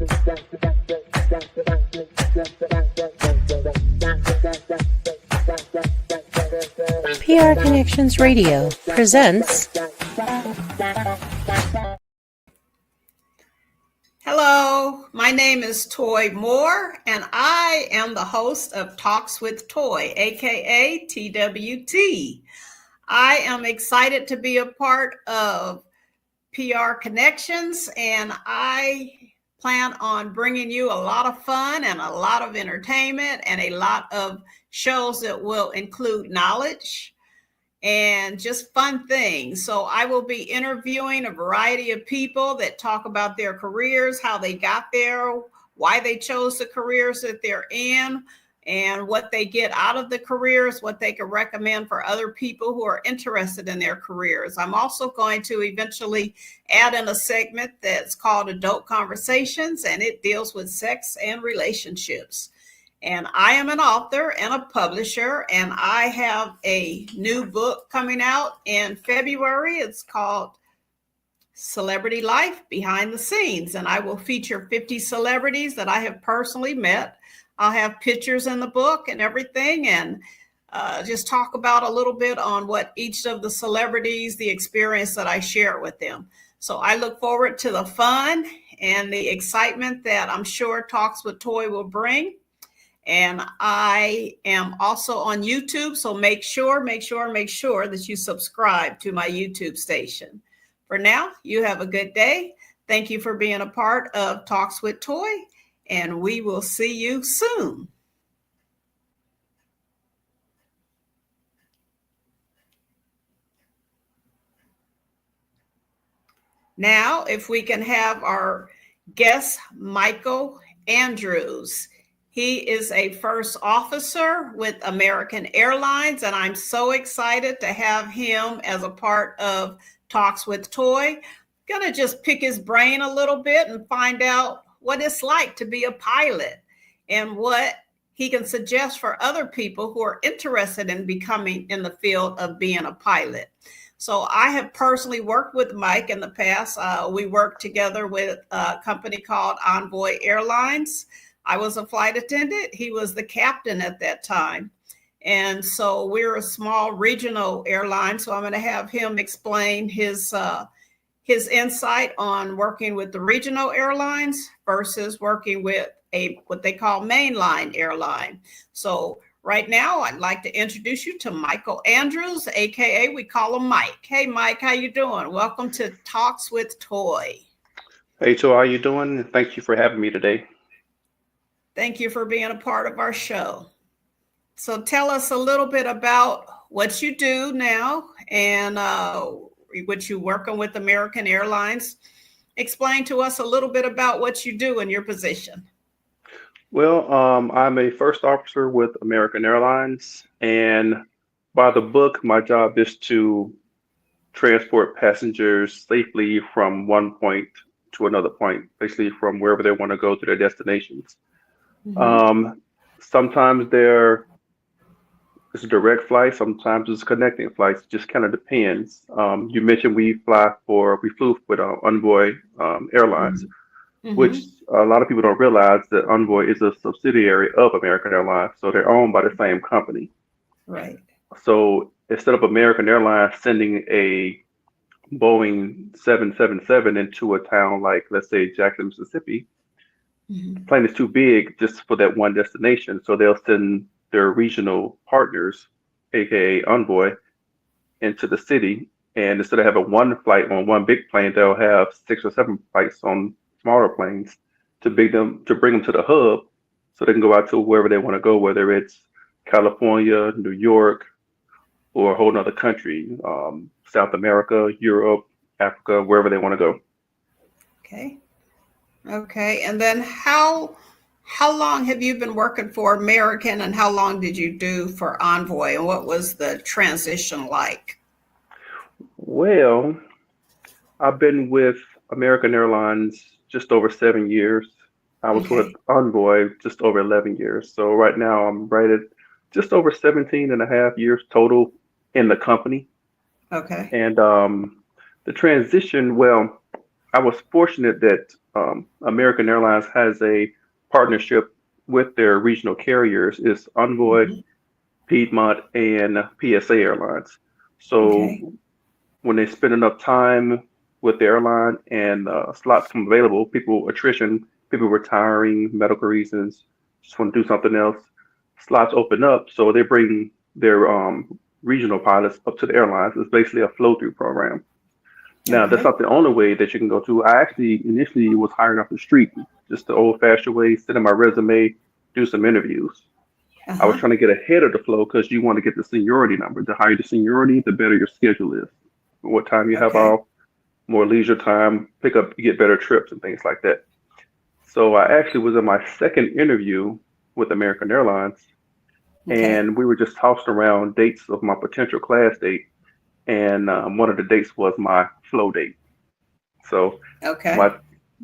PR Connections Radio presents. Hello, my name is Toy Moore, and I am the host of Talks with Toy, aka TWT. I am excited to be a part of PR Connections, and I plan on bringing you a lot of fun and a lot of entertainment and a lot of shows that will include knowledge and just fun things. So I will be interviewing a variety of people that talk about their careers, how they got there, why they chose the careers that they're in, and what they get out of the careers, what they can recommend for other people who are interested in their careers. I'm also going to eventually add in a segment that's called Adult Conversations, and it deals with sex and relationships. And I am an author and a publisher, and I have a new book coming out in February. It's called Celebrity Life Behind the Scenes, and I will feature 50 celebrities that I have personally met. I'll have pictures in the book and everything, and just talk about a little bit on what each of the celebrities, the experience that I share with them. So I look forward to the fun and the excitement that I'm sure Talks with Toy will bring. And I am also on YouTube, so make sure that you subscribe to my YouTube station. For now, you have a good day. Thank you for being a part of Talks with Toy, and we will see you soon. Now, if we can have our guest, Michael Andrews. He is a first officer with American Airlines, and I'm so excited to have him as a part of Talks with Toy. Gonna just pick his brain a little bit and find out what it's like to be a pilot and what he can suggest for other people who are interested in becoming in the field of being a pilot. So I have personally worked with Mike in the past. We worked together with a company called Envoy Airlines. I was a flight attendant. He was the captain at that time. And so we're a small regional airline. So I'm going to have him explain his insight on working with the regional airlines versus working with what they call mainline airline. So right now, I'd like to introduce you to Michael Andrews, aka we call him Mike. Hey, Mike, how you doing? Welcome to Talks with Toy. Hey, Toy, how you doing? Thank you for having me today. Thank you for being a part of our show. So tell us a little bit about what you do now and what you're working with American Airlines. Explain to us a little bit about what you do in your position. Well, I'm a first officer with American Airlines, and by the book, my job is to transport passengers safely from one point to another point, basically from wherever they want to go to their destinations. Mm-hmm. Sometimes it's a direct flight, sometimes it's connecting flights, just kind of depends. You mentioned we flew with Envoy Airlines, mm-hmm. which a lot of people don't realize that Envoy is a subsidiary of American Airlines, so they're owned by the same company. Right. So instead of American Airlines sending a Boeing 777 into a town like, let's say, Jackson, Mississippi, mm-hmm. the plane is too big just for that one destination. So they'll send their regional partners, aka Envoy, into the city. And instead of having one flight on one big plane, they'll have 6 or 7 flights on smaller planes to bring them to the hub so they can go out to wherever they want to go, whether it's California, New York, or a whole nother country, South America, Europe, Africa, wherever they want to go. Okay. And then how long have you been working for American, and how long did you do for Envoy, and what was the transition like? Well, I've been with American Airlines just over 7 years. I was with Envoy just over 11 years. So right now I'm right at just over 17 and a half years total in the company. Okay. And the transition, well, I was fortunate that American Airlines has a partnership with their regional carriers. It's Envoy, Mhm. Piedmont, and PSA Airlines. So Okay. when they spend enough time with the airline and slots come available, people retiring, medical reasons, just want to do something else, slots open up. So they bring their regional pilots up to the airlines. It's basically a flow through program. Now, that's Okay. not the only way that you can go to. I actually initially was hired off the street, just the old fashioned way, send in my resume, do some interviews. I was Uh-huh. trying to get ahead of the flow because you want to get the seniority number. The higher the seniority, the better your schedule is. What time you have Okay. off, more leisure time, pick up, you get better trips and things like that. So I actually was in my second interview with American Airlines, Okay. and we were just tossed around dates of my potential class date, and one of the dates was my flow date. So Okay. my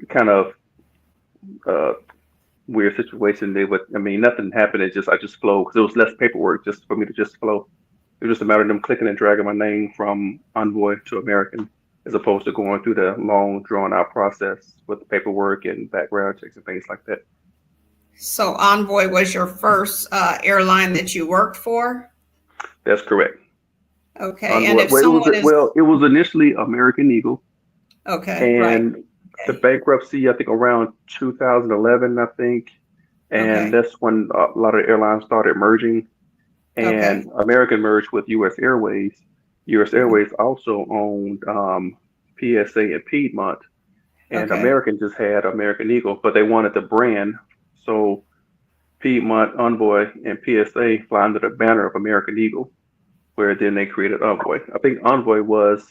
kind of uh, weird situation, I mean, nothing happened. I just flow because it was less paperwork just for me to just flow. It was just a matter of them clicking and dragging my name from Envoy to American, as opposed to going through the long, drawn out process with paperwork and background checks and things like that. So Envoy was your first airline that you worked for? That's correct. Okay. And Envoy. if someone is It was initially American Eagle, okay, right. and the Okay. bankruptcy, I think around 2011, I think, and Okay. that's when a lot of airlines started merging, and Okay. American merged with U.S. Airways. U.S. Okay. Airways also owned PSA and Piedmont, and Okay. American just had American Eagle, but they wanted the brand. So Piedmont, Envoy, and PSA fly under the banner of American Eagle, where then they created Envoy. I think Envoy was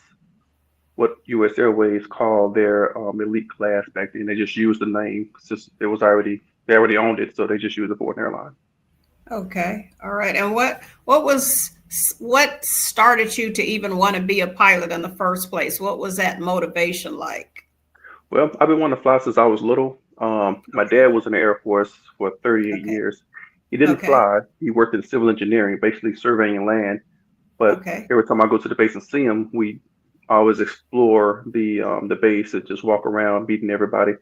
what U.S. Airways called their elite class back then. They just used the name. It's just it was already they already owned it, so they just used it for an airline. Okay. All right. And what started you to even want to be a pilot in the first place? What was that motivation like? Well, I've been wanting to fly since I was little. My dad was in the Air Force for 38 Okay. years. He didn't Okay. fly. He worked in civil engineering, basically surveying land. But Okay. every time I go to the base and see him, we always explore the base and just walk around, meeting everybody.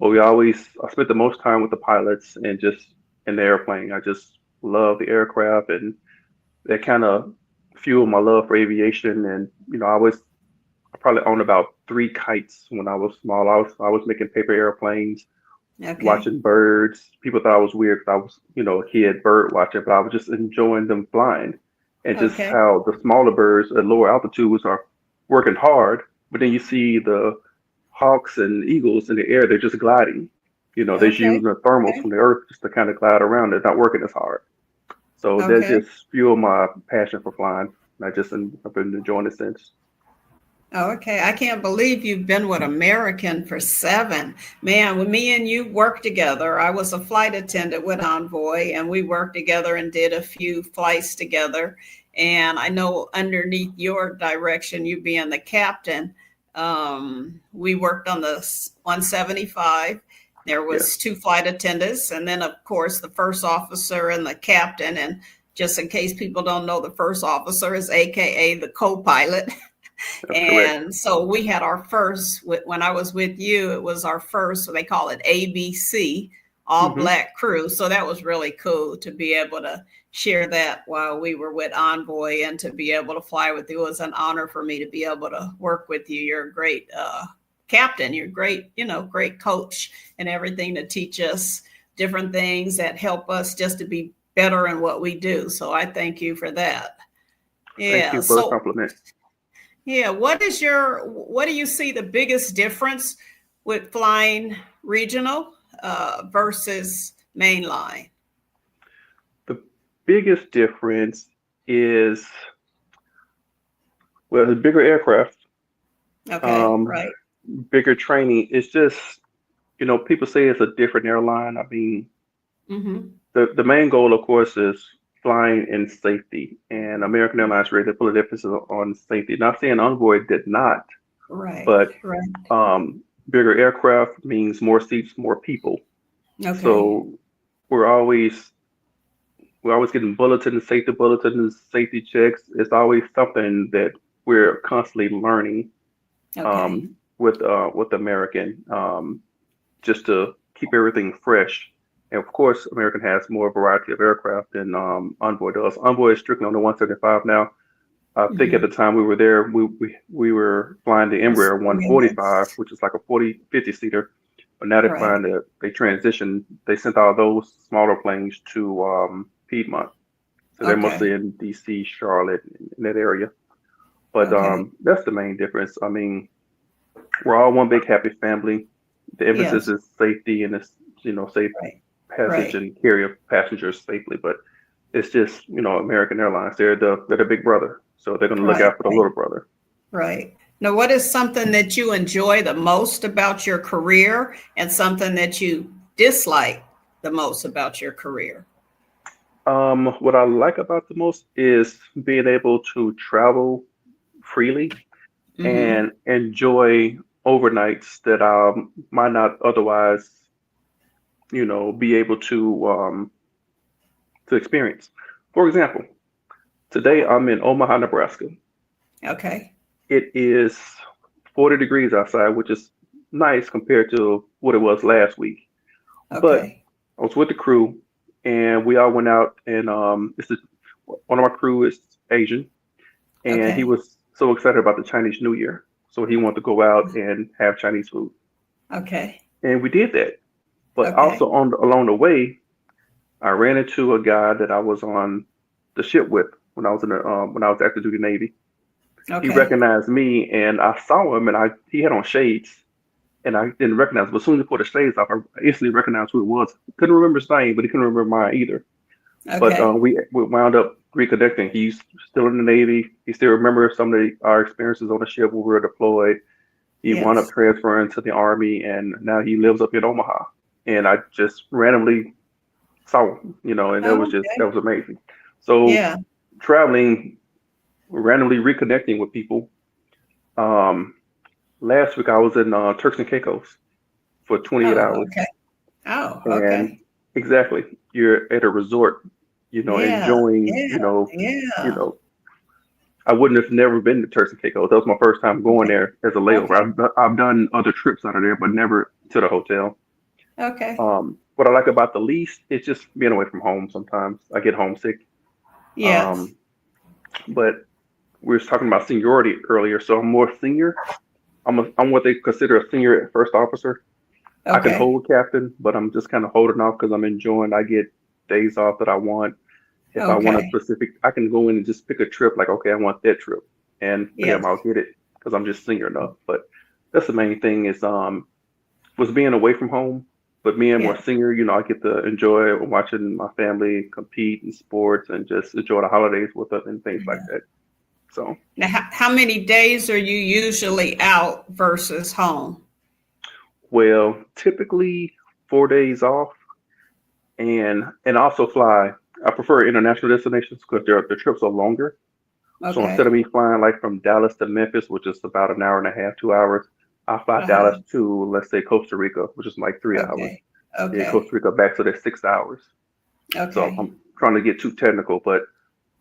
But I spent the most time with the pilots and just in the airplane. I just love the aircraft, and that kind of fueled my love for aviation. And I probably owned about three kites when I was small. I was making paper airplanes, Okay. watching birds. People thought I was weird because I was, a kid bird watcher, but I was just enjoying them flying and just Okay. how the smaller birds at lower altitudes are working hard. But then you see the hawks and eagles in the air, they're just gliding. They're just Okay. using the thermals Okay. from the earth just to kind of glide around. They're not working as hard. So that Okay. just fueled my passion for flying. I've been enjoying it since. Oh, okay. I can't believe you've been with American for seven. Man, when me and you worked together, I was a flight attendant with Envoy, and we worked together and did a few flights together. And I know underneath your direction, you being the captain, we worked on the 175. There Yes, was two flight attendants, and then of course the first officer and the captain. And just in case people don't know, the first officer is AKA the co-pilot. that's correct. And so we had our first, when I was with you, it was our first, so they call it ABC, all Hmm. black crew. So that was really cool to be able to share that while we were with Envoy and to be able to fly with you. It was an honor for me to be able to work with you. You're a great captain. You're great, great coach and everything to teach us different things that help us just to be better in what we do. So I thank you for that. Thank Yeah. you for the So compliment. yeah, what do you see the biggest difference with flying regional versus mainline? The biggest difference is, well, the bigger aircraft, Okay, um, right. bigger training. It's just, people say it's a different airline. I mean, Mm-hmm. the main goal, of course, is flying in safety, and American Airlines really put an emphasis on safety. Not saying Envoy did not, Right, but right. bigger aircraft means more seats, more people. Okay, So we're always we're always getting bulletins, safety checks. It's always something that we're constantly learning okay, with American. just to keep everything fresh. And of course, American has more variety of aircraft than Envoy does. Envoy is strictly on the 175 now. I think at Mm-hmm. the time we were there, we were flying the Embraer 145, which is like a 50 seater. But now they're Right. flying they transitioned, they sent all those smaller planes to Piedmont. So they're mostly Okay. in DC, Charlotte, in that area. But Okay. that's the main difference. I mean, we're all one big happy family. The emphasis Yes. is safety and it's, safe Right. passage Right. and carry of passengers safely. But it's just, American Airlines. They're the big brother, so they're going to look Right. out for the Right. little brother. Right. Now, what is something that you enjoy the most about your career and something that you dislike the most about your career? What I like about the most is being able to travel freely Mm-hmm. and enjoy overnights that I might not otherwise, be able to experience. For example, today I'm in Omaha, Nebraska. Okay. It is 40 degrees outside, which is nice compared to what it was last week. But Okay. I was with the crew, and we all went out, and one of my crew is Asian, and he Okay. was so excited about the Chinese New Year, so he wanted to go out and have Chinese food, Okay. and we did that. But Okay. also along the way, I ran into a guy that I was on the ship with when I was active duty Navy. He Okay. recognized me, and I saw him, and he had on shades, and I didn't recognize him. But as soon as he put the shades off, I instantly recognized who it was. Couldn't remember his name, but he couldn't remember mine either. But Okay. we wound up reconnecting. He's still in the Navy. He still remembers some of our experiences on the ship when we were deployed. He wound up Yes. transferring to the Army, and now he lives up in Omaha. And I just randomly saw him, and Oh, that okay. was amazing. So Yeah. traveling, randomly reconnecting with people. Um, Last week I was in Turks and Caicos for 28 Oh, hours, okay. Oh, and okay. exactly, you're at a resort, Yeah. enjoying, Yeah. you Yeah. know, I wouldn't have never been to Turks and Caicos. That was my first time going Okay. there as a layover. Okay. I've done other trips out of there, but never to the hotel. Okay. What I like about the least is just being away from home. Sometimes I get homesick. Yes. Um, but we were talking about seniority earlier, so I'm more senior. I'm what they consider a senior first officer. I can Okay. hold captain, but I'm just kind of holding off because I'm enjoying. I get days off that I want. If I want a Okay. specific, I can go in and just pick a trip. Like, okay, I want that trip, and bam, Yes. I'll get it because I'm just senior enough. But that's the main thing is was being away from home, but being more Yeah. senior. I get to enjoy watching my family compete in sports and just enjoy the holidays with us and things like that. So, Now, how many days are you usually out versus home? well, typically 4 days off and also fly. I prefer international destinations because the trips are longer. So instead Okay. of me flying like from Dallas to Memphis, which is about an hour and a half, 2 hours, I fly Dallas Uh-huh. to, let's say, Costa Rica, which is like 3 hours. Okay. Then Costa Okay. Rica back, so that's 6 hours. So Okay. I'm trying to get too technical, but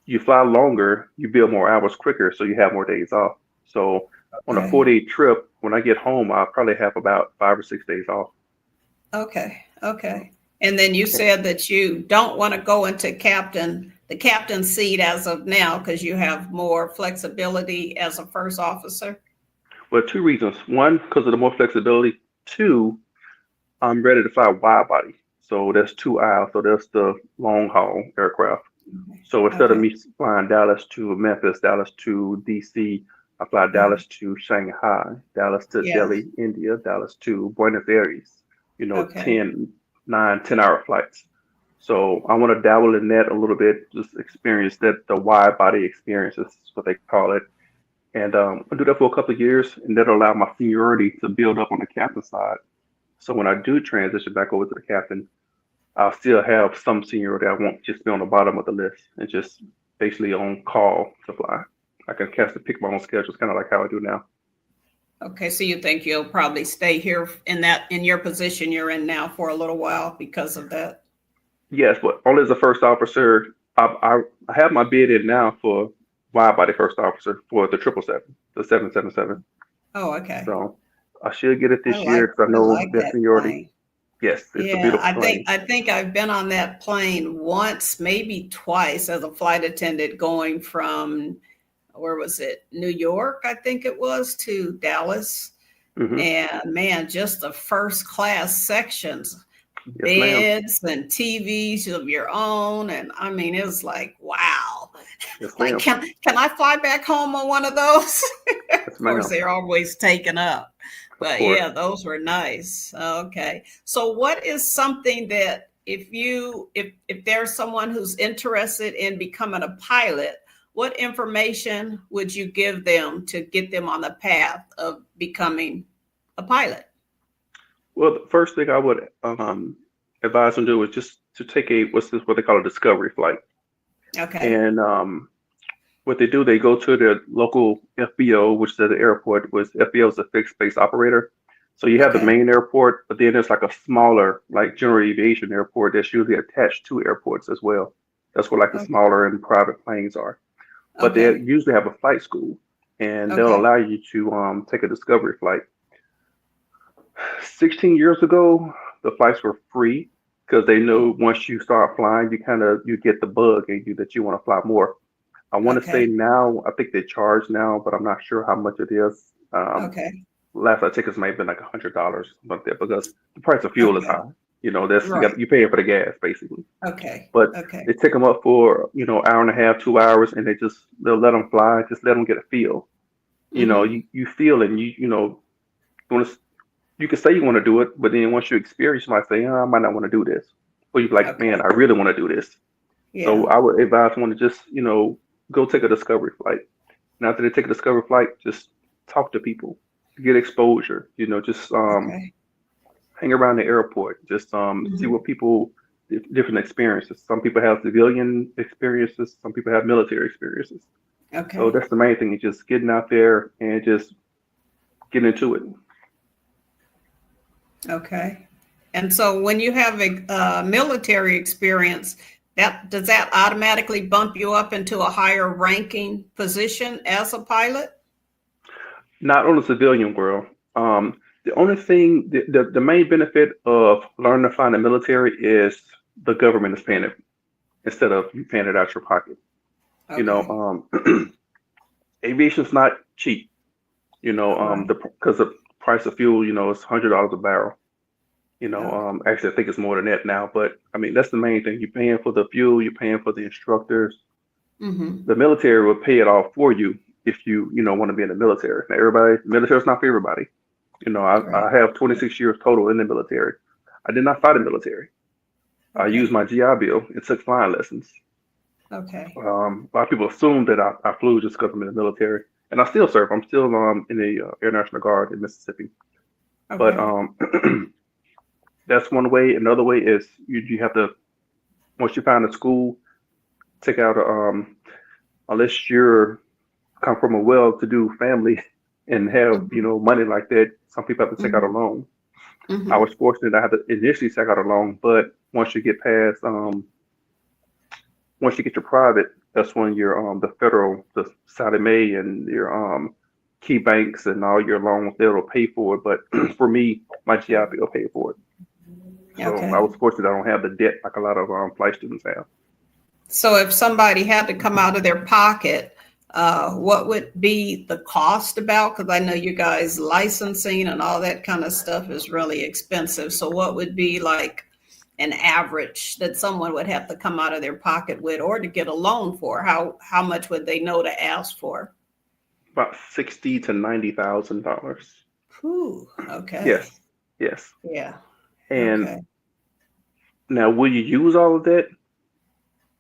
you fly longer, you build more hours quicker, so you have more days off. So on a Okay. 4 day trip, when I get home, I'll probably have about 5 or 6 days off. Okay. So, Okay. And then you said that you don't want to go into the captain seat as of now because you have more flexibility as a first officer. well, two reasons. One, because of the more flexibility. Two, I'm ready to fly wide body. So that's 2 aisles. So that's the long haul aircraft. So instead of Okay. me flying Dallas to Memphis, Dallas to DC, I fly Uh-huh. Dallas to Shanghai, Dallas to Yeah. Delhi, India, Dallas to Buenos Aires, Okay. 10, 9, 10 hour flights. So I want to dabble in that a little bit, just experience that, the wide body experience is what they call it. And I'll do that for a couple of years, and that'll allow my seniority to build up on the captain side. So when I do transition back over to the captain, I'll still have some seniority. I won't just be on the bottom of the list and just basically on call to fly. I can cast and pick my own schedule. It's kind of like how I do now. Okay. So you think you'll probably stay here in your position you're in now for a little while because of that? Yes, but only as a first officer, I have my bid in now for wide body first officer for the 777, the 777. Oh, okay. So I should get it I this like year because I I know like their that seniority. plane. Yes, it's a Yeah, beautiful plane. I think I've been on that plane once, maybe twice as a flight attendant going from, where was it? New York, I think it was, to Dallas. Hmm. And man, just the first class sections, Yes, ma'am. beds and TVs of your own. And I mean, it was like, wow. Yes, Like, ma'am. can I fly back home on one of those? Yes, Of course, ma'am. they're always taken up. Of But course. yeah, those were nice. Okay. So what is something that if there's someone who's interested in becoming a pilot, what information would you give them to get them on the path of becoming a pilot? Well, the first thing I would advise them to do is just to take what they call a discovery flight. Okay. And what they do, they go to the local FBO, which is at the airport, which FBO is a fixed base operator. So you have the Okay. main airport, but then there's like a smaller, like general aviation airport that's usually attached to airports as well. That's where like the Okay. smaller and private planes are. But they Okay. usually have a flight school, and they'll Okay. allow you to take a discovery flight. 16 years ago, the flights were free because they know once you start flying, you get the bug in you that you want to fly more. I want to say Okay. now, I think they charge now, but I'm not sure how much it is. Okay. Last I checked, it may have been like $100 something like that because the price of fuel is Okay. high. You know, that's Right. you paying for the gas basically. Okay. But Okay. they take them up for hour and a half, 2 hours, and they'll let them fly, just let them get a feel. Mm-hmm. You feel and you want to you can say you want to do it, but then once you experience, you might say, oh, I might not want to do this. Or you're like, man, Okay. I really want to do this. So Yeah. I would advise someone to just, go take a discovery flight. And after they take a discovery flight, just talk to people, get exposure, just Okay. hang around the airport, just see Mm-hmm. what people, different experiences. Some people have civilian experiences, some people have military experiences. So Okay. that's the main thing, is just getting out there and just getting into it. Okay. And so when you have a military experience, that does that automatically bump you up into a higher ranking position as a pilot? Not on the civilian world. The only thing, the main benefit of learning to fly in the military is the government is paying it instead of you paying it out your pocket. You Okay. know, aviation's not cheap. Right. Because the price of fuel, is $100 a barrel. Okay. Actually, I think it's more than that now. But I mean, that's the main thing. You're paying for the fuel, you're paying for the instructors. Mm-hmm. The military will pay it all for you if you want to be in the military. Now, military's not for everybody. I Right. have 26 years total in the military. I did not fight in the military. I used Okay. my GI Bill and took flying lessons. Okay. A lot of people assume that I flew just because I'm in the military, and I still serve. I'm still in the Air National Guard in Mississippi. But Okay. that's one way. Another way is you have to, once you find a school, take out unless you're come from a well-to-do family and have Mm-hmm. money like that. Some people have to take out a Mm-hmm. loan. I Mm-hmm. was fortunate. I had to initially take out a loan, but once you get your private, that's when your the federal, the Sallie Mae and your key banks and all your loans they'll pay for it. But for me, my GI Bill paid for it. So I Okay. was fortunate. I don't have the debt like a lot of flight students have. So if somebody had to come out of their pocket, what would be the cost about? Because I know you guys licensing and all that kind of stuff is really expensive. So what would be like an average that someone would have to come out of their pocket with, or to get a loan for? How much would they know to ask for? About 60 to $90,000. Whew. Yes, Okay. yes. Yeah. And Okay. now, will you use all of that?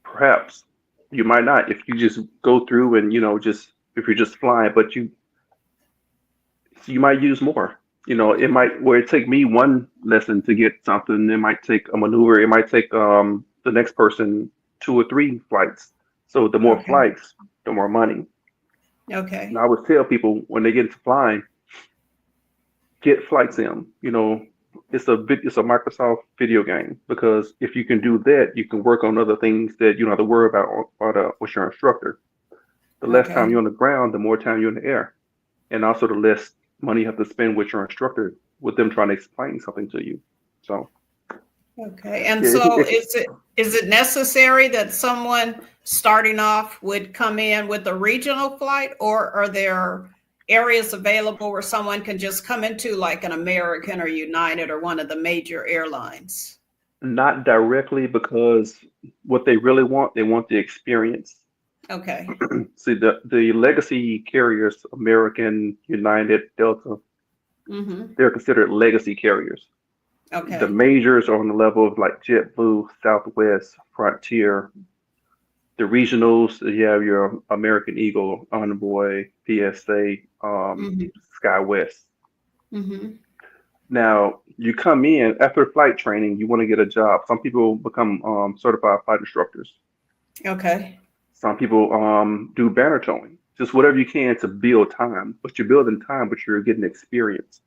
Perhaps you might not if you just go through and just if you're just flying, but you might use more. It might where it take me one lesson to get something, it might take a maneuver, it might take the next person 2 or 3 flights. So the more Okay. flights, the more money. And Okay. I always tell people when they get into flying, get flight sim. It's a Microsoft video game because if you can do that, you can work on other things that you don't have to worry about with your instructor. The less time Okay. you're on the ground, the more time you're in the air, and also the less money you have to spend with your instructor with them trying to explain something to you. So Okay. And yeah, so is it necessary that someone starting off would come in with a regional flight, or are there areas available where someone can just come into like an American or United or one of the major airlines? not directly because what they want the experience. Okay. See, the legacy carriers, American, United, Delta, Mm-hmm. they're considered legacy carriers. The Okay. majors are on the level of like JetBlue, Southwest, Frontier. The regionals, you have your American Eagle, Envoy, PSA, Mm-hmm. SkyWest. Mm-hmm. Now, you come in after flight training, you want to get a job. Some people become certified flight instructors. Okay. Some people do banner towing, just whatever you can to build time. But you're building time, but you're getting experience.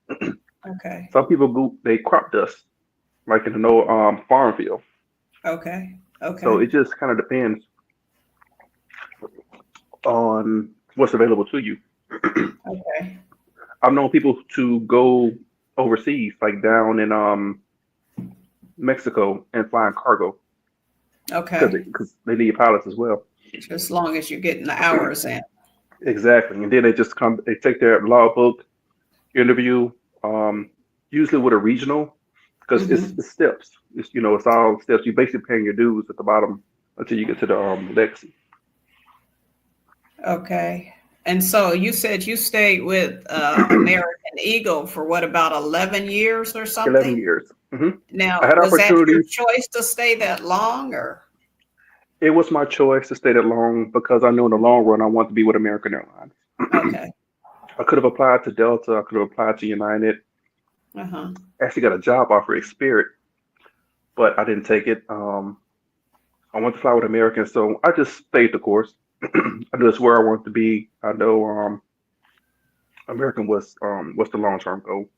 Okay. Some people go, they crop dust, like in an old farm field. Okay. So Okay. it just kind of depends on what's available to you. Okay. I've known people to go overseas, like down in Mexico, and flying cargo Okay. because they need pilots as well. Just as long as you're getting the hours in. Exactly, and then they just come, they take their logbook interview, um, usually with a regional, because Mm-hmm. it's steps. It's it's all steps. You basically paying your dues at the bottom until you get to the legacy. Okay. And so you said you stayed with American Eagle for what, about 11 years or 11 something? years. I Now, had was that your opportunities. choice to stay that long or? It was my choice to stay that long because I knew in the long run I wanted to be with American Airlines. Okay. I could have applied to Delta. I could have applied to United. Uh-huh. Actually got a job offer at Spirit, but I didn't take it. I went to fly with American, so I just stayed the course. I knew that's where I wanted to be. I know American was the long term goal.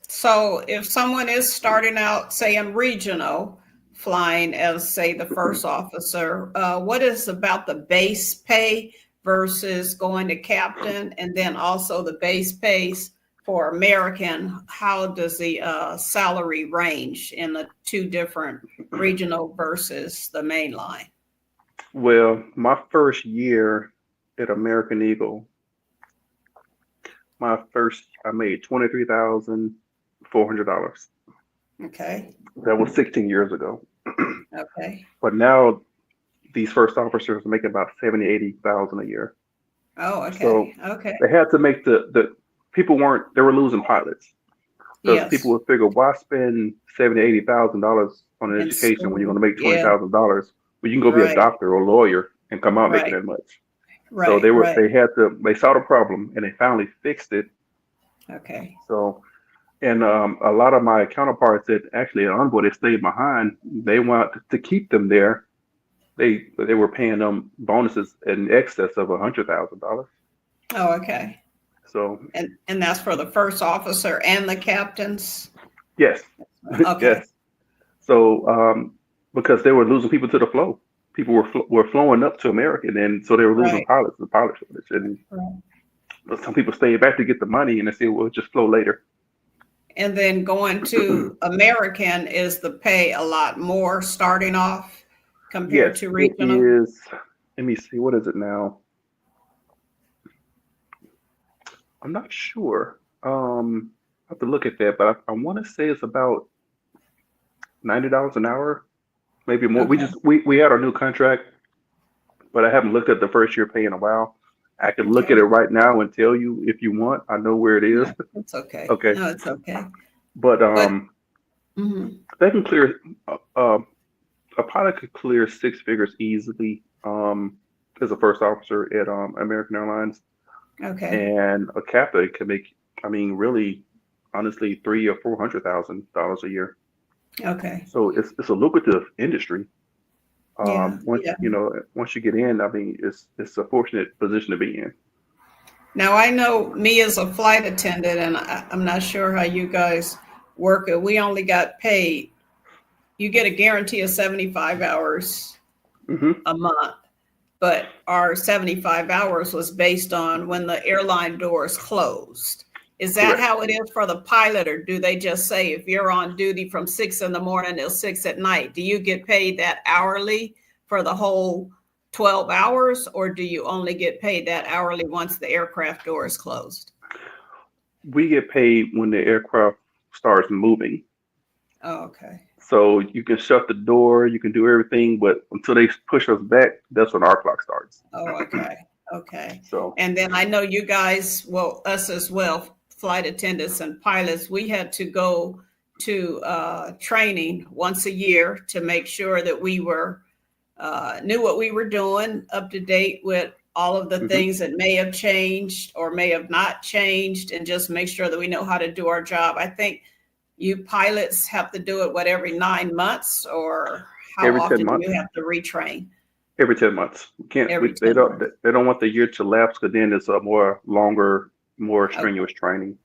So if someone is starting out, say in regional, flying as, say, the first officer, what is about the base pay versus going to captain, and then also the base pays for American? How does the salary range in the two different regional versus the main line? Well, my first year at American Eagle, I made $23,400. Okay. That was 16 years ago. Okay. But now these first officers are making about 70, 80,000 a year. Oh, So okay. Okay. they had to make the people weren't they were losing pilots because people Yes. would figure why spend 70, 80,000 dollars on an In education when you're going school. to make Yeah. $20,000? Well, you can go be a Right. doctor or a lawyer and come out making Right. that much. So Right. Right. they saw the problem and they finally fixed it. Okay. So and a lot of my counterparts that actually at Envoy they stayed behind, they want to keep them there. They were paying them bonuses in excess of $100,000. Oh, okay. So And that's for the first officer and the captains? yes, Okay. yes. So because they were losing people to the flow, people were flowing up to American, and so they were losing Right. pilots, the pilot shortage, and Right. some people stayed back to get the money, and they said, "Well, just flow later." And then going to American, is the pay a lot more starting off compared Yes, to it regional? is. Let me see, what is it now? I'm not sure. I have to look at that, but I want to say it's about $90 an hour, maybe more. Okay. We had our new contract, but I haven't looked at the first year pay in a while. I can look at Okay. it right now and tell you if you want. I know where it is. No, it's okay. Okay, No, it's okay. but But mhm. they can clear. A pilot could clear six figures easily as a first officer at American Airlines, Okay. and a captain can make. I mean, really, honestly, three or $400,000 a year. Okay. So it's a lucrative industry. Yeah. Once Yeah. once you get in, I mean, it's a fortunate position to be in. Now I know me as a flight attendant, and I'm not sure how you guys work it. We only got paid. You get a guarantee of 75 hours Hmm. a month, but our 75 hours was based on when the airline doors closed. Is that Correct. how it is for the pilot, or do they just say if you're on duty from 6 in the morning till 6 at night, do you get paid that hourly for the whole 12 hours, or do you only get paid that hourly once the aircraft door is closed? We get paid when the aircraft starts moving. Oh, okay. So you can shut the door, you can do everything, but until they push us back, that's when our clock starts. Oh, okay. Okay. So, And then I know you guys, well, us as well, flight attendants and pilots, we had to go to training once a year to make sure that we were knew what we were doing, up to date with all of the mhm. things that may have changed or may have not changed, and just make sure that we know how to do our job. I think you pilots have to do it, what, every 9 months, or how Every 10 often do months. you have to retrain? Every 10 months. We can't. Every They 10 don't. months. They don't want the year to lapse because then it's a more longer, more Okay. strenuous training,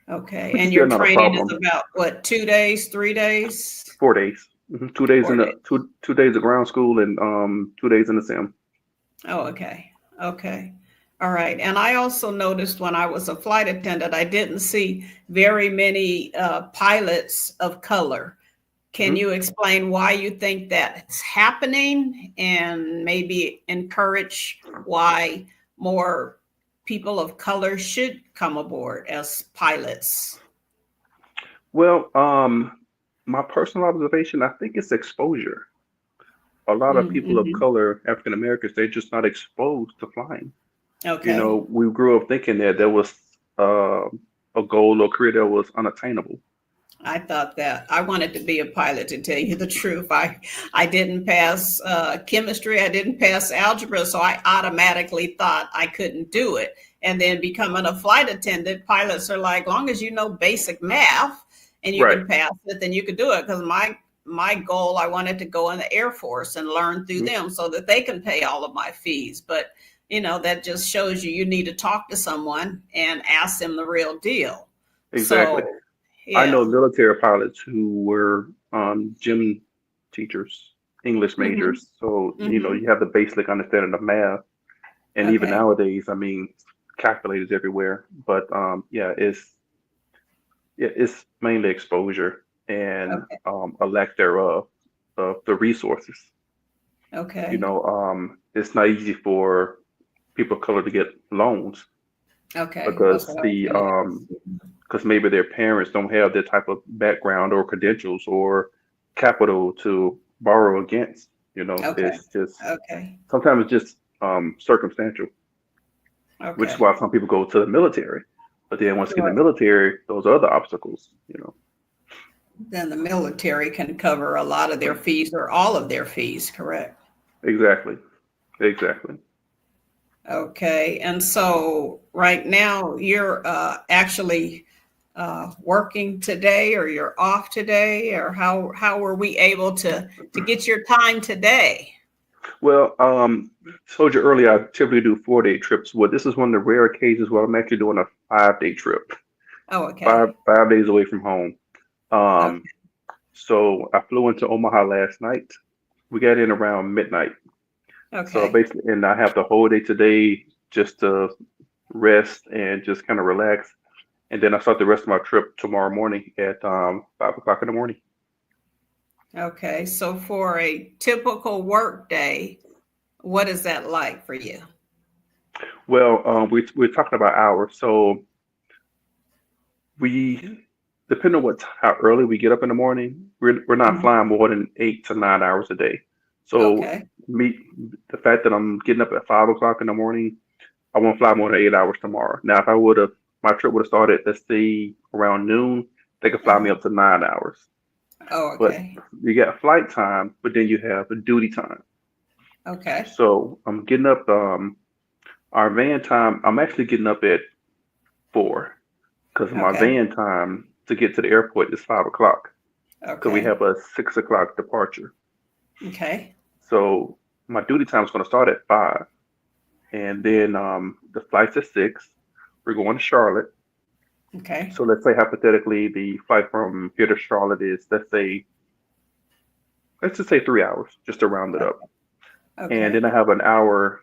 Okay. which is And still your not a training is problem. about what, 2 days, 3 days? 4 days. 2 days in 4 days. the 2 days of ground school and 2 days in the sim. Oh, okay. Okay. All right. And I also noticed when I was a flight attendant, I didn't see very many pilots of color. Can Mhm. you explain why you think that's happening, and maybe encourage why more people of color should come aboard as pilots? Well, my personal observation, I think it's exposure. A lot of people of Mm-hmm. color, African Americans, they're just not exposed to flying. Okay. We grew up thinking that there was uh, a goal or career that was unattainable. I thought that I wanted to be a pilot, to tell you the truth. I didn't pass chemistry. I didn't pass algebra. So I automatically thought I couldn't do it. And then becoming a flight attendant, pilots are like, long as you know basic math and you Right. can pass it, then you could do it. Because my goal, I wanted to go in the Air Force and learn through Mhm. them so that they can pay all of my fees. But, that just shows you need to talk to someone and ask them the real deal. Exactly. So, I know yeah. military pilots who were gym teachers, English Hmm. majors. So, Hmm. you have the basic understanding of math. And even Okay. nowadays, I mean, calculators everywhere. But yeah, it's mainly exposure and Okay. a lack thereof of the resources. Okay. It's not easy for people of color to get loans Okay. That's because what I was the going to ask. because maybe their parents don't have that type of background or credentials or capital to borrow against. Okay. It's just Okay. sometimes it's just circumstantial, which is Okay. why some people go to the military. But then once you get in Right. the military, those are other obstacles. Then the military can cover a lot of their fees or all of their fees, correct? Exactly. Exactly. Okay. And so right now you're actually working today, or you're off today, or how were we able to get your time today? Well, told you earlier, I typically do 4 day trips. Well, this is one of the rare occasions where I'm actually doing a 5 day trip, Oh, five okay. 5 days away from home. Um, Okay. so I flew into Omaha last night. We got in around midnight. So Okay. basically, and I have the whole day today just to rest and just kind of relax. And then I start the rest of my trip tomorrow morning at 5 o'clock in the morning. Okay. So for a typical work day, what is that like for you? Well, we're talking about hours. So we, depending on how early we get up in the morning, we're not Mhm. flying more than 8 to 9 hours a day. So Okay. me, the fact that I'm getting up at 5 o'clock in the morning, I won't fly more than 8 hours tomorrow. Now, if I would have, my trip would have started, let's say around noon, they could fly me Uh-huh. up to 9 hours. Oh, But okay. you got flight time, but then you have a duty time. Okay. So I'm getting up. Our van time, I'm actually getting up at 4 because my Okay. van time to get to the airport is 5 o'clock because we Okay. have a 6 o'clock departure. Okay. So my duty time is going to start at 5, and then the flight's at 6. We're going to Charlotte. Okay. So let's say hypothetically the flight from here to Charlotte is let's just say 3 hours, just to round it up. And then Okay. I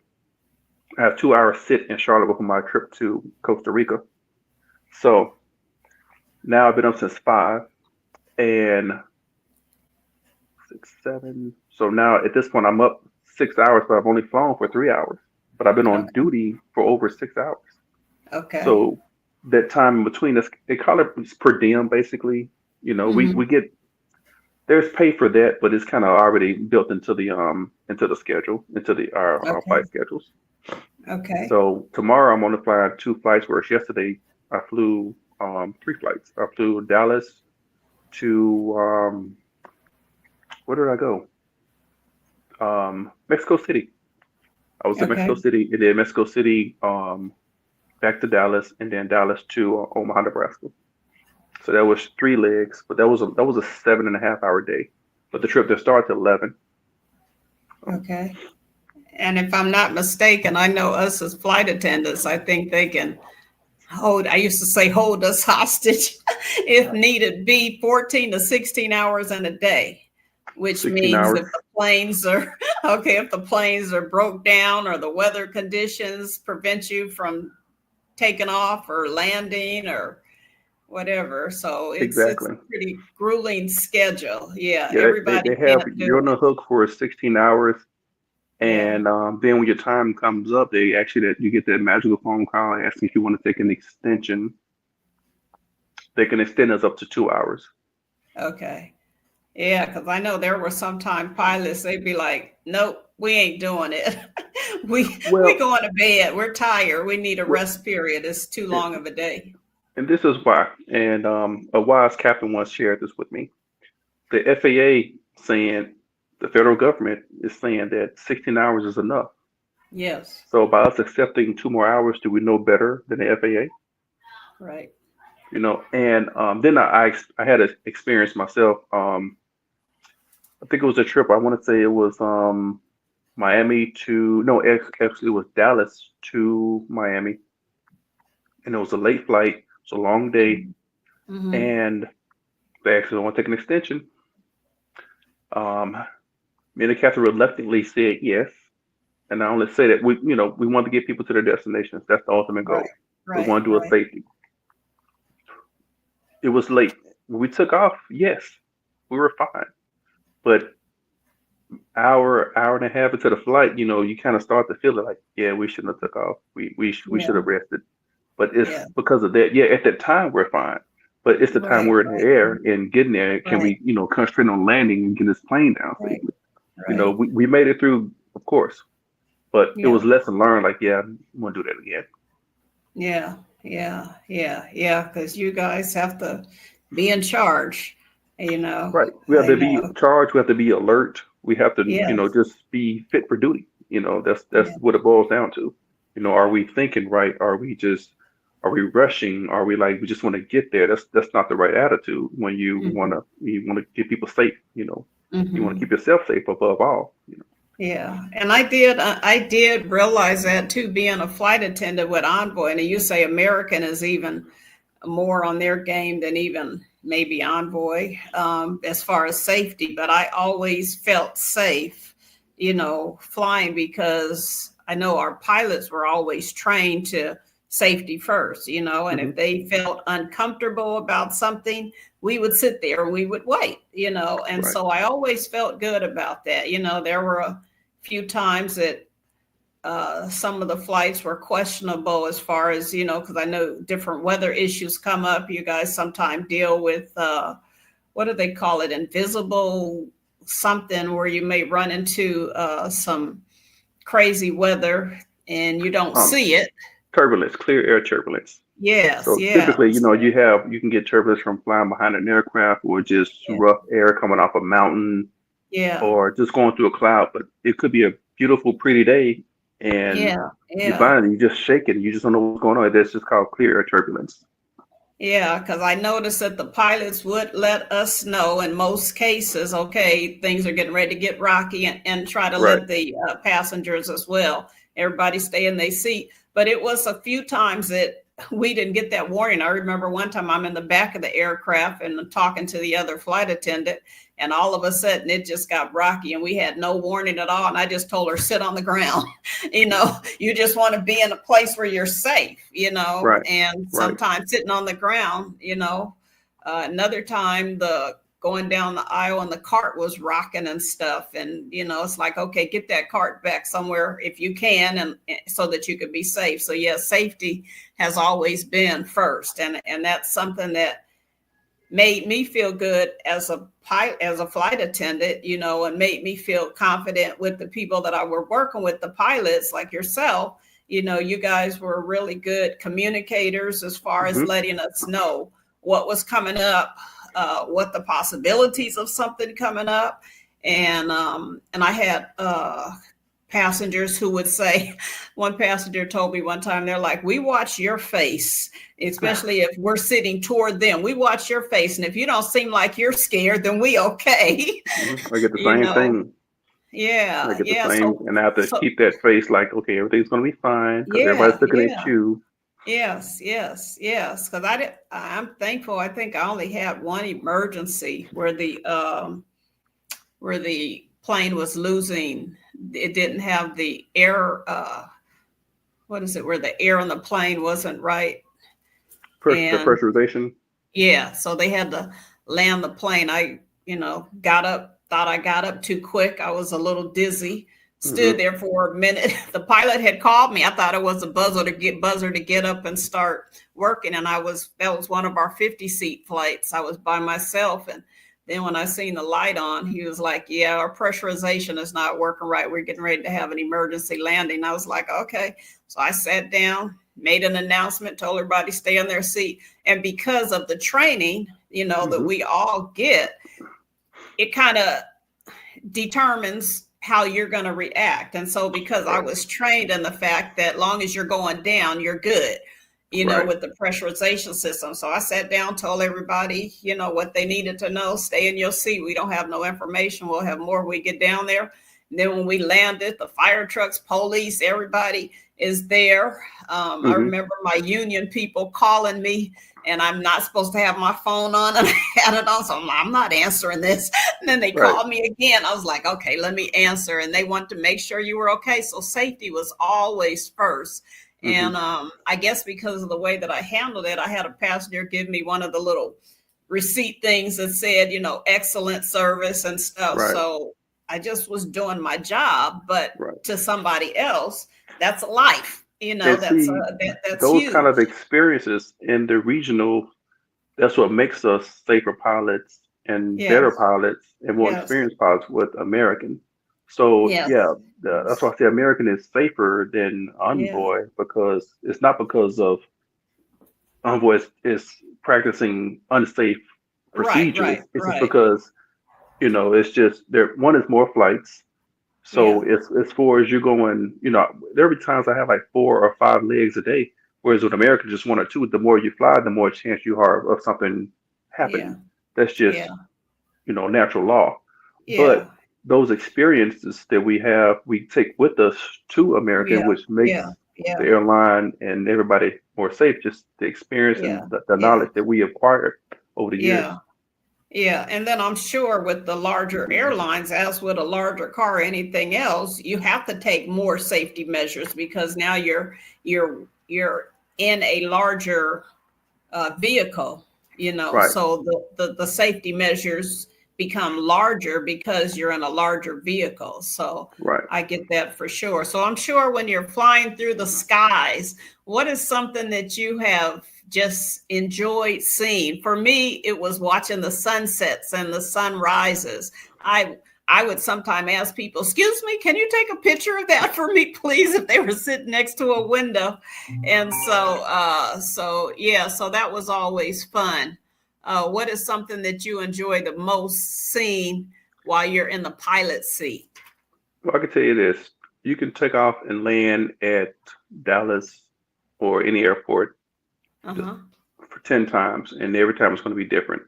have 2 hours sit in Charlotte before my trip to Costa Rica. So now I've been up since 5 and 6, 7. So now at this point I'm up 6 hours, but I've only flown for 3 hours. But I've been on Okay. duty for over 6 hours. Okay. So that time in between us, they call it per diem basically. We Hmm. get there's pay for that, but it's kind of already built into the schedule, into the our Okay. flight schedules. Okay. So tomorrow I'm going to fly 2 flights, whereas yesterday I flew 3 flights. I flew Dallas to where did I go? Mexico City. I was in Mexico Okay. City, and then Mexico City back to Dallas, and then Dallas to Omaha, Nebraska. So that was 3 legs, but that was a 7.5 hour day. But the trip that starts at 11. Um, Okay. And if I'm not mistaken, I know us as flight attendants, I think they can I used to say hold us hostage if needed be 14 to 16 hours in a day, which 16 means hours. if the planes are okay, if the planes are broke down or the weather conditions prevent you from taking off or landing or whatever. So it's a Exactly. pretty grueling schedule. Yeah, Yeah, they everybody have can't do you're on the it. hook for 16 hours, Yeah. and then when your time comes up, they actually that you get that magical phone call asking if you want to take an extension. They can extend us up to 2 hours. Okay. Yeah, because I know there were sometime pilots, they'd be like, nope, we ain't doing it. We Well, going to bed. We're tired. We need a well, rest period. It's too and, long of a day. and this is why. And a wise captain once shared this with me. The FAA saying the federal government is saying that 16 hours is enough. Yes, So by us accepting 2 more hours, do we know better than the FAA? right. And then I had an experience myself. I think it was a trip. I want to say it was Miami to no, actually it was Dallas to Miami, and it was a late flight. It's a long day, Mm-hmm. and they actually want to take an extension. Um, Me and the captain reluctantly said yes, and I only say that we want to get people to their destinations. That's the ultimate Right, goal. We right, want to do it right. safety. It was late. When we took off, yes, we were fine, but hour and a half into the flight, you kind of start to feel it like, yeah, we shouldn't have took off. We should Yeah, have rested. But it's yeah. because of that. Yeah, at that time we're fine, but it's the time Right, we're in the right, air and getting there. Can right, we, concentrate on landing and get this plane down right, safely? right. We made it through, of course, but it Yeah, was lesson learned. Like, yeah, I want to do that again. yeah, yeah, yeah, yeah. Because you guys have to be in charge. Right. We have I to be know. charged. We have to be alert. We have to, Yes, just be fit for duty. That's yeah. what it boils down to. Are we thinking right? Are we rushing? Are we like we just want to get there? That's not the right attitude when Hmm. you want to keep people safe. You want to keep Hmm. yourself safe above all. Yeah, and I did realize that too, being a flight attendant with Envoy, and you say American is even more on their game than even maybe Envoy as far as safety. But I always felt safe, flying because I know our pilots were always trained to safety first, and Hmm. if they felt uncomfortable about something, we would sit there, we would wait, and Right. so I always felt good about that. There were a few times that some of the flights were questionable as far as, because I know different weather issues come up. You guys sometimes deal with, what do they call it? Invisible something where you may run into some crazy weather and you don't Um, see it. Turbulence, clear air turbulence. Yes, So yes, typically, you can get turbulence from flying behind an aircraft or just yeah, rough air coming off a mountain yeah, or just going through a cloud. But it could be a beautiful, pretty day, and yeah, you yeah. find it, you just shake it, and you just don't know what's going on. That's just called clear air turbulence. Yeah, because I noticed that the pilots would let us know in most cases, okay, things are getting ready to get rocky, and try to Right. let the passengers as well. Everybody stay in their seat. But it was a few times that we didn't get that warning. I remember one time I'm in the back of the aircraft and I'm talking to the other flight attendant, and all of a sudden it just got rocky and we had no warning at all. And I just told her, sit on the ground. You just want to be in a place where you're safe, Right. and Right. sometimes sitting on the ground, another time going down the aisle and the cart was rocking and stuff. And, it's like, okay, get that cart back somewhere if you can, and so that you could be safe. So yeah, safety has always been first. And that's something that made me feel good as a pilot, as a flight attendant, and made me feel confident with the people that I were working with, the pilots like yourself. You guys were really good communicators as far as letting us know what was coming up, what the possibilities of something coming up. And I had passengers who would say, one passenger told me one time, they're like, we watch your face, especially if we're sitting toward them. We watch your face. And if you don't seem like you're scared, then we okay. I get the same thing. Yeah. I get the same. And I have to keep that face like, okay, everything's going to be fine because everybody's looking at you. Yes. Because I'm thankful. I think I only had one emergency where the plane was losing. It didn't have the air. Where the air on the plane wasn't right. The pressurization. Yeah. So they had to land the plane. I, got up, thought I got up too quick. I was a little dizzy. Stood there for a minute. The pilot had called me. I thought it was a buzzer to get up and start working. And that was one of our 50-seat flights. I was by myself. And then when I seen the light on, he was like, yeah, our pressurization is not working right. We're getting ready to have an emergency landing. I was like, okay. So I sat down, made an announcement, told everybody stay in their seat. And because of the training, that we all get, it kind of determines how you're going to react. And so because I was trained in the fact that long as you're going down, you're good, with the pressurization system. So I sat down, told everybody, what they needed to know, stay in your seat. We don't have no information. We'll have more when we get down there. And then when we landed, the fire trucks, police, everybody is there. I remember my union people calling me, and I'm not supposed to have my phone on, and I had it on, so I'm not answering this. And then they called me again. I was like, okay, let me answer. And they want to make sure you were okay. So safety was always first. And I guess because of the way that I handled it, I had a passenger give me one of the little receipt things that said, excellent service and stuff. So I just was doing my job, but to somebody else, that's life. That's those huge. kind of experiences in the regional, that's what makes us safer pilots and better pilots and more experienced pilots with American. So that's why I say American is safer than Envoy, because it's not because of Envoy is practicing unsafe procedures. It's just because, it's just one is more flights. So it's as far as you're going, there'll be times I have like 4 or 5 legs a day, whereas with American just 1 or 2. The more you fly, the more chance you have of something happening. That's just natural law. But those experiences that we take with us to American, which makes the airline and everybody more safe, just the experience and the knowledge that we acquired over the years. Yeah, and then I'm sure with the larger airlines, as with a larger car or anything else, you have to take more safety measures because now you're in a larger vehicle, so the safety measures become larger because you're in a larger vehicle. So I get that for sure. So I'm sure when you're flying through the skies, what is something that you have just enjoyed seeing? For me, it was watching the sunsets and the sunrises. I would sometimes ask people, excuse me, can you take a picture of that for me, please? If they were sitting next to a window. And so that was always fun. What is something that you enjoy the most seeing while you're in the pilot seat? Well, I can tell you this. You can take off and land at Dallas or any airport for 10 times, and every time it's going to be different.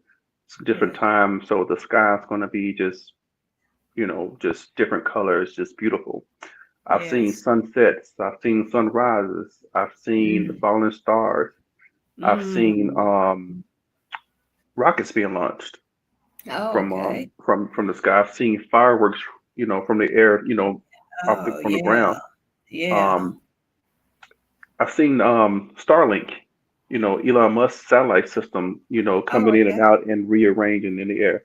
It's a different time, so the sky is going to be just different colors, just beautiful. I've seen sunsets, I've seen sunrises, I've seen the falling stars. I've seen Mm. rockets being launched Oh, okay. from the sky. I've seen fireworks, from the air, Oh, from the yeah. ground. Yeah. Um, I've seen Starlink, Elon Musk's satellite system, Oh, coming in and okay. out and rearranging in the air,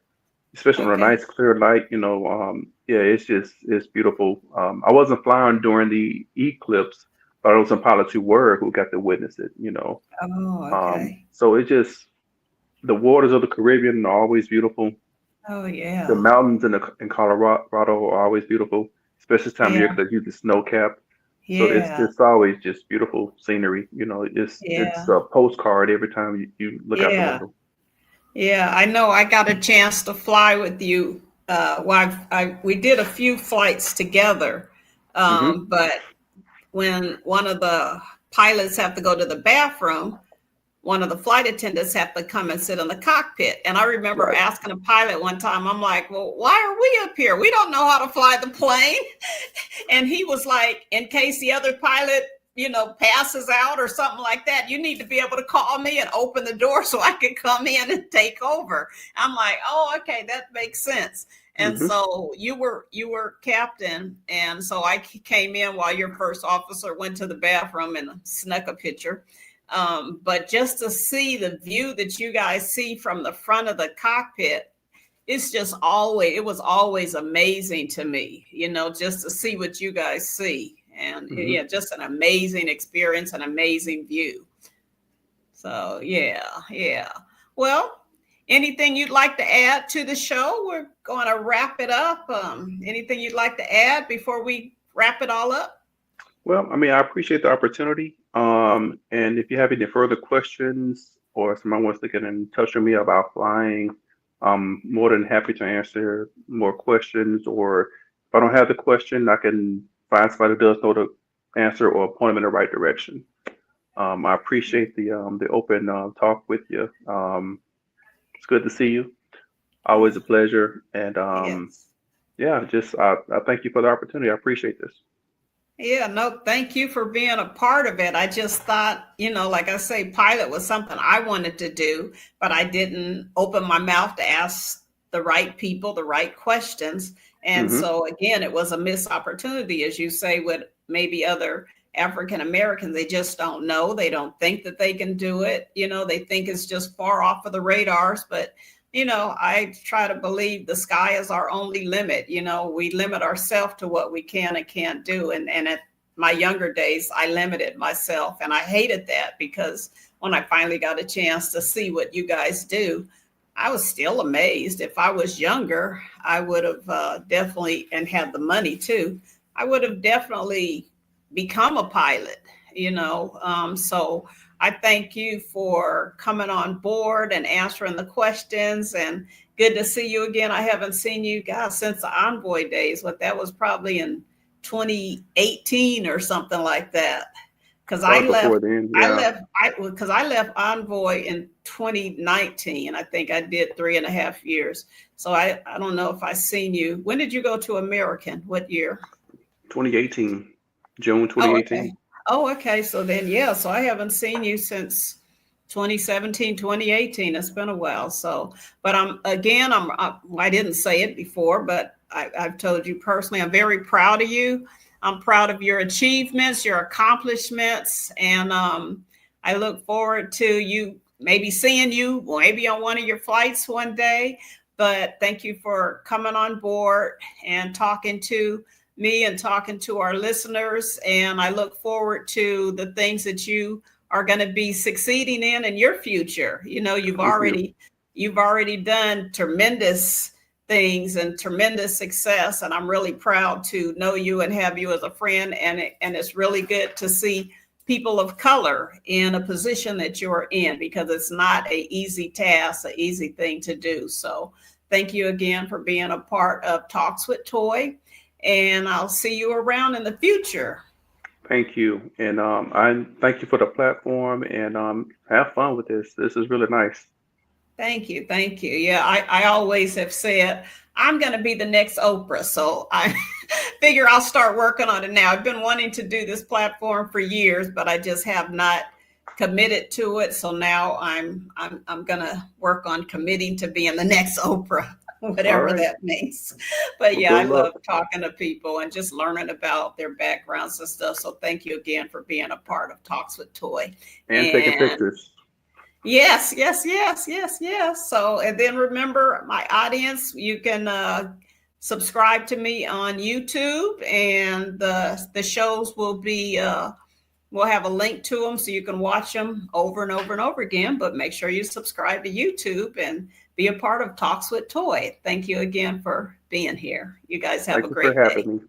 especially on a Okay. nice clear night. Yeah, it's beautiful. I wasn't flying during the eclipse, but I know some pilots who got to witness it. Oh, okay. So it just the waters of the Caribbean are always beautiful. Oh, The yeah. mountains in Colorado are always beautiful, especially this time of year Yeah. because they use the snow cap. So Yeah. it's always just beautiful scenery. It's Yeah. a postcard every time you look out the Yeah. window. Yeah. I know I got a chance to fly with you. We did a few flights together. Hmm. But when one of the pilots have to go to the bathroom, one of the flight attendants have to come and sit in the cockpit. And I remember Right. asking a pilot one time, I'm like, well, why are we up here? We don't know how to fly the plane. And he was like, in case the other pilot, passes out or something like that, you need to be able to call me and open the door so I can come in and take over. I'm like, oh, okay, that makes sense. And Hmm. so you were captain, and so I came in while your first officer went to the bathroom and snuck a picture. But just to see the view that you guys see from the front of the cockpit, it was always amazing to me, just to see what you guys see. And Hmm. yeah, just an amazing experience, an amazing view. So yeah, yeah. Well, anything you'd like to add to the show? We're going to wrap it up. Anything you'd like to add before we wrap it all up? Well, I mean, I appreciate the opportunity. And if you have any further questions or someone wants to get in touch with me about flying, I'm more than happy to answer more questions. Or if I don't have the question, I can find somebody who does know the answer or point them in the right direction. I appreciate the open talk with you. It's good to see you. Always a pleasure. And Yes. yeah, just I thank you for the opportunity. I appreciate this. Yeah, no, thank you for being a part of it. I just thought, like I say, pilot was something I wanted to do, but I didn't open my mouth to ask the right people the right questions. And Hmm. so, again, it was a missed opportunity, as you say, with maybe other African Americans. They just don't know. They don't think that they can do it. They think it's just far off of the radars. But I try to believe the sky is our only limit. We limit ourselves to what we can and can't do. And at my younger days, I limited myself. And I hated that because when I finally got a chance to see what you guys do, I was still amazed. If I was younger, I would have definitely, and had the money too, I would have definitely become a pilot, so I thank you for coming on board and answering the questions, and good to see you again. I haven't seen you guys since the Envoy days. What, that was probably in 2018 or something like that. Because I Probably before left, then, I yeah. left, because I left Envoy in 2019. I think I did 3.5 years. So I don't know if I seen you. When did you go to American? What year? 2018, June Oh, okay. 2018. Oh, okay. So then, yeah. So I haven't seen you since 2017, 2018. It's been a while. So, but I didn't say it before, but I've told you personally, I'm very proud of you. I'm proud of your achievements, your accomplishments, and I look forward to you maybe seeing you maybe on one of your flights one day. But thank you for coming on board and talking to me and talking to our listeners. And I look forward to the things that you are going to be succeeding in your future. You've Thank you. already done tremendous things and tremendous success. And I'm really proud to know you and have you as a friend. And it's really good to see people of color in a position that you're in, because it's not an easy task, an easy thing to do. So thank you again for being a part of Talks with Toy, and I'll see you around in the future. Thank you. And I thank you for the platform and have fun with this. This is really nice. Thank you. Thank you. Yeah, I always have said I'm going to be the next Oprah. So I figure I'll start working on it now. I've been wanting to do this platform for years, but I just have not committed to it. So now I'm gonna work on committing to being the next Oprah, whatever that means. But yeah, I love talking to people and just learning about their backgrounds and stuff. So thank you again for being a part of Talks with Toy. And taking pictures. Yes. So, and then remember, my audience, you can subscribe to me on YouTube, and the shows will be we'll have a link to them so you can watch them over and over and over again. But make sure you subscribe to YouTube and be a part of Talks with Toy. Thank you again for being here. You guys have a great day. Thank you for having me.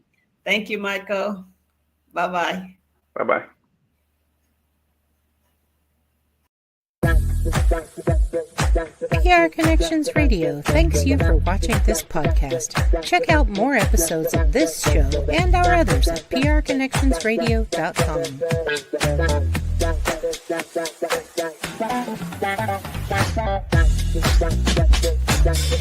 Thank you, Michael. Bye-bye. Bye-bye. PR Connections Radio thanks you for watching this podcast. Check out more episodes of this show and our others at prconnectionsradio.com.